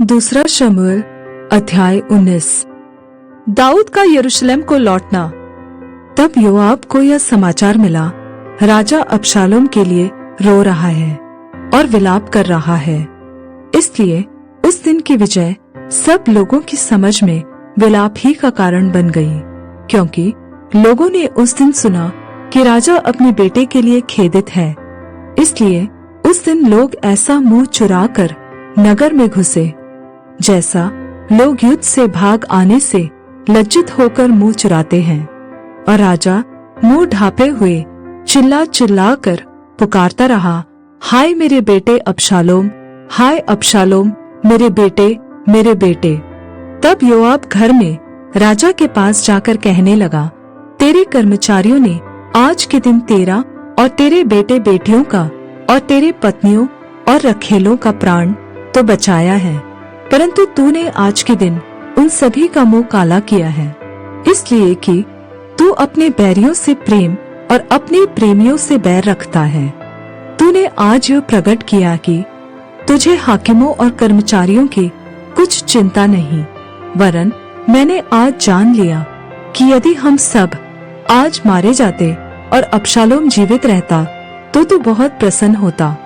दूसरा शमूएल अध्याय 19। दाऊद का यरूशलेम को लौटना। तब योआब को यह समाचार मिला, राजा अबशालोम के लिए रो रहा है और विलाप कर रहा है। इसलिए उस दिन की विजय सब लोगों की समझ में विलाप ही का कारण बन गई, क्योंकि लोगों ने उस दिन सुना कि राजा अपने बेटे के लिए खेदित है। इसलिए उस दिन लोग ऐसा मुंह चुराकर नगर में घुसे, जैसा लोग युद्ध से भाग आने से लज्जित होकर मुंह चुराते हैं। और राजा मुंह ढांपे हुए चिल्ला चिल्ला कर पुकारता रहा, हाय मेरे बेटे अबशालोम, हाय अबशालोम, मेरे बेटे, मेरे बेटे। तब योआब घर में राजा के पास जाकर कहने लगा, तेरे कर्मचारियों ने आज के दिन तेरा और तेरे बेटे बेटियों का और तेरे पत्नियों और रखेलों का प्राण तो बचाया है, परंतु तूने आज के दिन उन सभी का मुंह काला किया है, इसलिए कि तू अपने बैरियों से प्रेम और अपने प्रेमियों से बैर रखता है। तूने आज यह प्रकट किया कि तुझे हाकिमों और कर्मचारियों की कुछ चिंता नहीं, वरन मैंने आज जान लिया कि यदि हम सब आज मारे जाते और अबशालोम जीवित रहता तो तू बहुत प्रसन्न होता।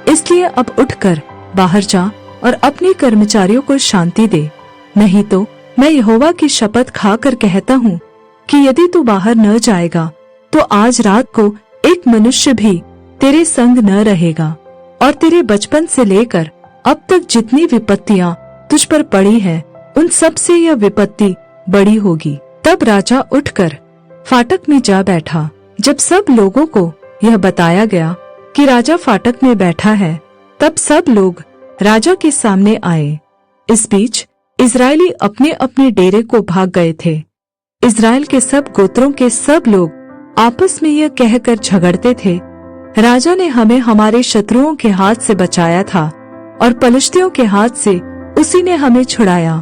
इसलिए अब उठकर बाहर जा और अपने कर्मचारियों को शांति दे, नहीं तो मैं यहोवा की शपथ खाकर कहता हूँ कि यदि तू बाहर न जाएगा तो आज रात को एक मनुष्य भी तेरे संग न रहेगा, और तेरे बचपन से लेकर अब तक जितनी विपत्तियां तुझ पर पड़ी है उन सब से यह विपत्ति बड़ी होगी। तब राजा उठकर फाटक में जा बैठा। जब सब लोगों को यह बताया गया कि राजा फाटक में बैठा है, तब सब लोग राजा के सामने आए। इस बीच इस्राएली अपने अपने डेरे को भाग गए थे। इस्राएल के सब गोत्रों के सब लोग आपस में यह कहकर झगड़ते थे, राजा ने हमें हमारे शत्रुओं के हाथ से बचाया था और पलिश्तियों के हाथ से उसी ने हमें छुड़ाया,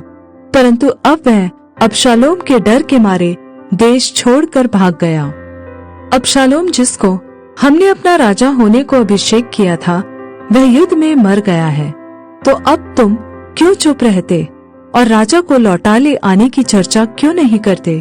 परंतु अब वह अबशालोम के डर के मारे देश छोड़कर भाग गया। अबशालोम, जिसको हमने अपना राजा होने को अभिषेक किया था, वह युद्ध में मर गया है। तो अब तुम क्यों चुप रहते और राजा को लौटा ले आने की चर्चा क्यों नहीं करते?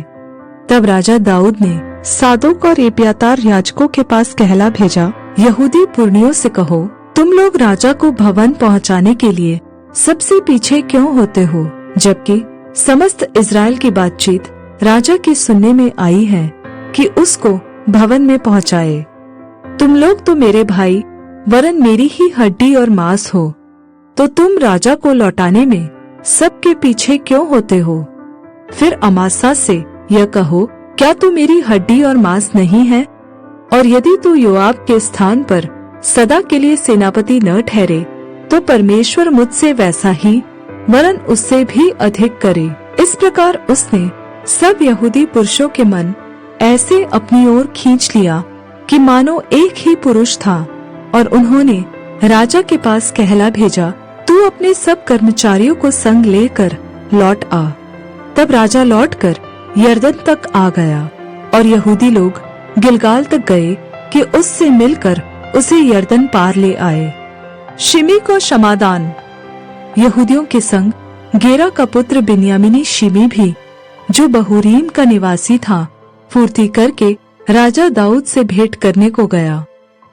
तब राजा दाऊद ने सादोक और एब्यातार याजकों के पास कहला भेजा, यहूदी पुरनियों से कहो, तुम लोग राजा को भवन पहुंचाने के लिए सबसे पीछे क्यों होते हो, जबकि समस्त इस्राएल की बातचीत राजा के सुनने में आई है कि उसको भवन में पहुंचाए। तुम लोग तो मेरे भाई वरन मेरी ही हड्डी और मांस हो, तो तुम राजा को लौटाने में सबके पीछे क्यों होते हो? फिर अमासा से यह कहो, क्या तू मेरी हड्डी और मांस नहीं है? और यदि तू योआब के स्थान पर सदा के लिए सेनापति न ठहरे, तो परमेश्वर मुझसे वैसा ही वरन उससे भी अधिक करे। इस प्रकार उसने सब यहूदी पुरुषों के मन ऐसे अपनी ओर खींच लिया कि मानो एक ही पुरुष था, और उन्होंने राजा के पास कहला भेजा, तू अपने सब कर्मचारियों को संग लेकर लौट आ। तब राजा लौटकर यरदन तक आ गया, और यहूदी लोग गिलगाल तक गए कि उससे मिलकर उसे यरदन पार ले आए। शिमी को क्षमादान। यहूदियों के संग गेरा का पुत्र बिन्यामीनी शिमी भी, जो बहूरीम का निवासी था, फुर्ती करके राजा दाऊद से भेंट करने को गया।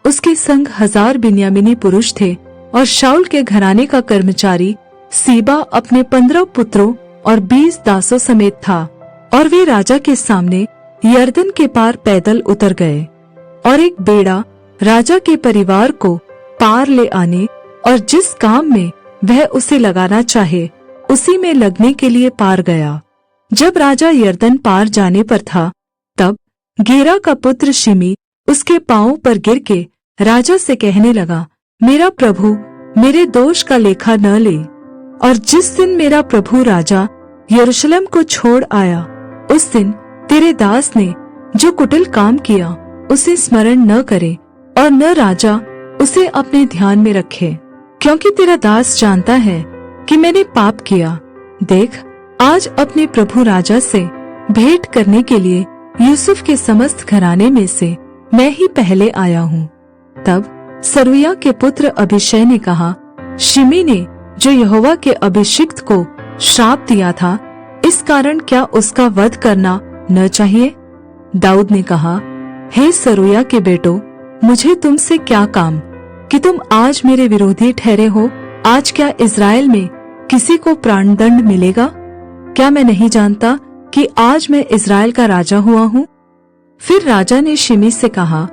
उसके संग 1000 बिन्यामीनी पुरुष थे, और शाऊल के घराने का कर्मचारी सीबा अपने 15 पुत्रों और 20 दासों समेत था। और वे राजा के सामने यरदन के पार पैदल उतर गए, और एक बेड़ा राजा के परिवार को पार ले आने और जिस काम में वह उसे लगाना चाहे उसी में लगने के लिए पार गया। जब राजा यरदन पार जाने पर था, तब गेरा का पुत्र शिमी उसके पांवों पर गिर के राजा से कहने लगा, मेरा प्रभु मेरे दोष का लेखा न ले, और जिस दिन मेरा प्रभु राजा यरूशलेम को छोड़ आया, उस दिन तेरे दास ने जो कुटिल काम किया उसे स्मरण न करे, और न राजा उसे अपने ध्यान में रखे, क्योंकि तेरा दास जानता है कि मैंने पाप किया। देख, आज अपने प्रभु राजा से भेंट करने के लिए यूसुफ के समस्त घराने में से मैं ही पहले आया हूँ। तब सरूया के पुत्र अभिषय ने कहा, शिमी ने जो यहोवा के अभिषिक्त को श्राप दिया था, इस कारण क्या उसका वध करना न चाहिए? दाऊद ने कहा, हे सरूया के बेटो, मुझे तुमसे क्या काम कि तुम आज मेरे विरोधी ठहरे हो? आज क्या इज़राइल में किसी को प्राणदंड मिलेगा? क्या मैं नहीं जानता कि आज मैं इज़राइल का राजा हुआ हूँ? फिर राजा ने शिमी से कहा,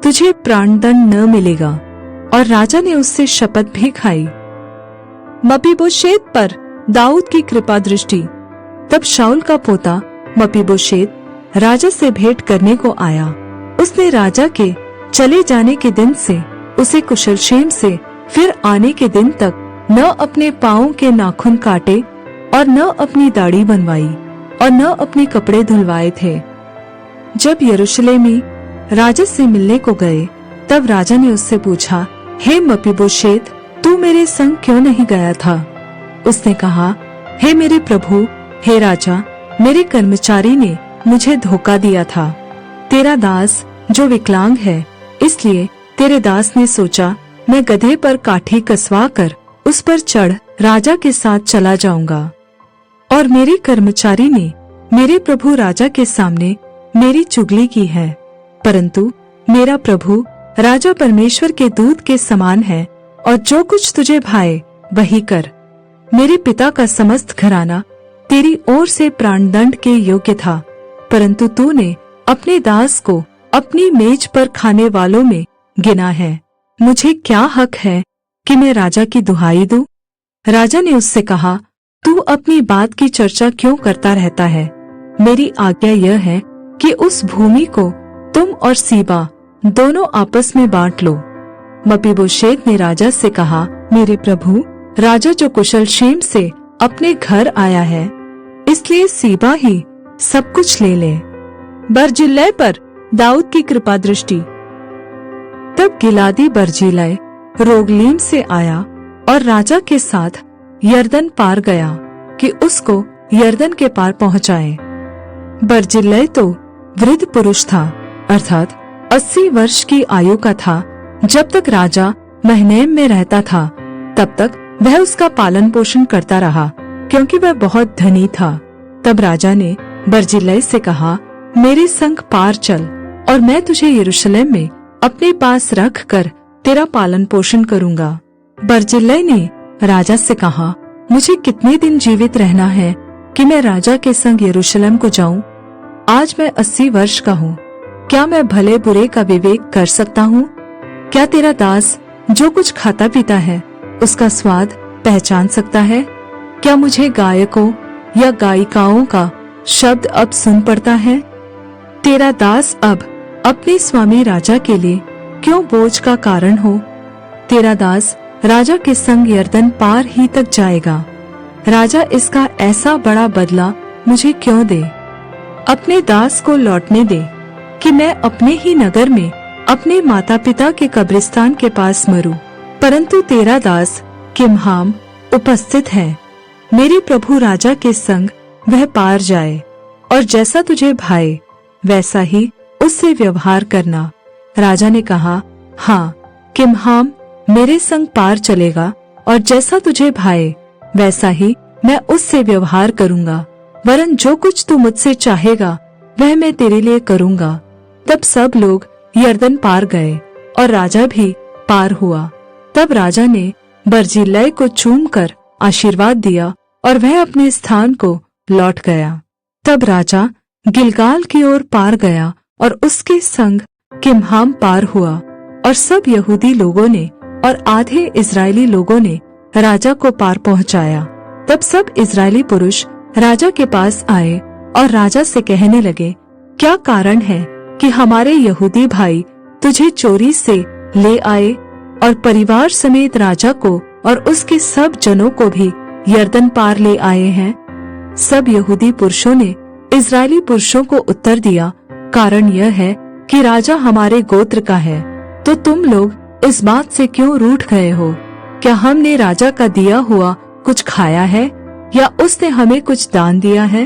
तुझे प्राणदंड न मिलेगा, और राजा ने उससे शपथ भी खाई। मपीबोशेत पर दाऊद की कृपा दृष्टि। तब शाऊल का पोता मपीबोशेत राजा से भेंट करने को आया। उसने राजा के चले जाने के दिन से उसे कुशलक्षेम से फिर आने के दिन तक न अपने पाँव के नाखून काटे और न अपनी दाढ़ी बनवाई और न अपने कपड़े धुलवाए थे। जब यरूशलेमी राजा से मिलने को गए, तब राजा ने उससे पूछा, हे मपीबोशेत, तू मेरे संग क्यों नहीं गया था? उसने कहा, हे मेरे प्रभु, हे राजा, मेरे कर्मचारी ने मुझे धोखा दिया था। तेरा दास जो विकलांग है, इसलिए तेरे दास ने सोचा मैं गधे पर काठी कसवा कर उस पर चढ़ राजा के साथ चला जाऊंगा। और मेरे कर्मचारी ने मेरे प्रभु राजा के सामने मेरी चुगली की है। परंतु मेरा प्रभु राजा परमेश्वर के दूत के समान है, और जो कुछ तुझे भाए वही कर। मेरे पिता का समस्त घराना तेरी ओर से प्राणदंड के योग्य था, परंतु तूने अपने दास को अपनी मेज पर खाने वालों में गिना है। मुझे क्या हक है कि मैं राजा की दुहाई दूं? राजा ने उससे कहा, तू अपनी बात की चर्चा क्यों करता रहता है? मेरी आज्ञा यह है कि उस भूमि को तुम और सीबा दोनों आपस में बांट लो। मपीबोशेत ने राजा से कहा, मेरे प्रभु राजा जो कुशलक्षेम से अपने घर आया है, इसलिए सीबा ही सब कुछ ले ले। बर्जिल्लै पर दाऊद की कृपा दृष्टि। तब गिलादी बर्जिल्लै रोगलीम से आया और राजा के साथ यरदन पार गया कि उसको यरदन के पार पहुंचाए। बर्जिल्लै तो वृद्ध पुरुष था, अर्थात 80 वर्ष की आयु का था। जब तक राजा महनैम में रहता था, तब तक वह उसका पालन पोषण करता रहा, क्योंकि वह बहुत धनी था। तब राजा ने बर्जिल्लै से कहा, मेरे संग पार चल, और मैं तुझे यरूशलेम में अपने पास रख कर तेरा पालन पोषण करूंगा। बर्जिल्लै ने राजा से कहा, मुझे कितने दिन जीवित रहना है कि मैं राजा के संग यरूशलेम को जाऊं? आज मैं 80 वर्ष का हूँ। क्या मैं भले बुरे का विवेक कर सकता हूँ? क्या तेरा दास जो कुछ खाता पीता है, उसका स्वाद पहचान सकता है? क्या मुझे गायकों या गायिकाओं का शब्द अब सुन पड़ता है? तेरा दास अब अपने स्वामी राजा के लिए क्यों बोझ का कारण हो? तेरा दास राजा के संग यरदन पार ही तक जाएगा। राजा इसका ऐसा बड़ा बदला मुझे क्यों दे? अपने दास को लौटने दे कि मैं अपने ही नगर में अपने माता पिता के कब्रिस्तान के पास मरूं। परंतु तेरा दास किमहाम उपस्थित है। मेरे प्रभु राजा के संग वह पार जाए, और जैसा तुझे भाए वैसा ही उससे व्यवहार करना। राजा ने कहा, हाँ, किमहाम मेरे संग पार चलेगा, और जैसा तुझे भाए वैसा ही मैं उससे व्यवहार करूंगा। वरन जो कुछ तू मुझसे चाहेगा वह मैं तेरे लिए करूंगा। तब सब लोग यरदन पार गए और राजा भी पार हुआ। तब राजा ने बर्जिल्लै को चूमकर आशीर्वाद दिया और वह अपने स्थान को लौट गया। तब राजा गिलगाल की ओर पार गया और उसके संग किमहाम पार हुआ, और सब यहूदी लोगों ने और आधे इजरायली लोगों ने राजा को पार पहुंचाया। तब सब इजरायली पुरुष राजा के पास आए और राजा से कहने लगे, क्या कारण है कि हमारे यहूदी भाई तुझे चोरी से ले आए और परिवार समेत राजा को और उसके सब जनों को भी यरदन पार ले आए हैं? सब यहूदी पुरुषों ने इजरायली पुरुषों को उत्तर दिया, कारण यह है कि राजा हमारे गोत्र का है। तो तुम लोग इस बात से क्यों रूठ गए हो? क्या हमने राजा का दिया हुआ कुछ खाया है, या उसने हमें कुछ दान दिया है?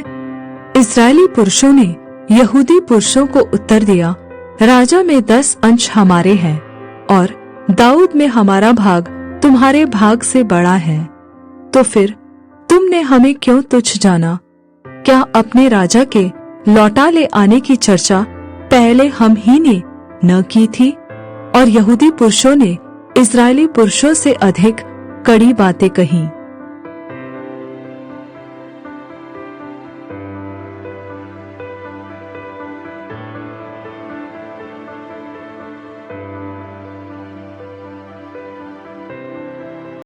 इजरायली पुरुषों ने यहूदी पुरुषों को उत्तर दिया, राजा में 10 अंश हमारे हैं, और दाऊद में हमारा भाग तुम्हारे भाग से बड़ा है। तो फिर तुमने हमें क्यों तुच्छ जाना? क्या अपने राजा के लौटा ले आने की चर्चा पहले हम ही ने न की थी? और यहूदी पुरुषों ने इस्राएली पुरुषों से अधिक कड़ी बातें कहीं।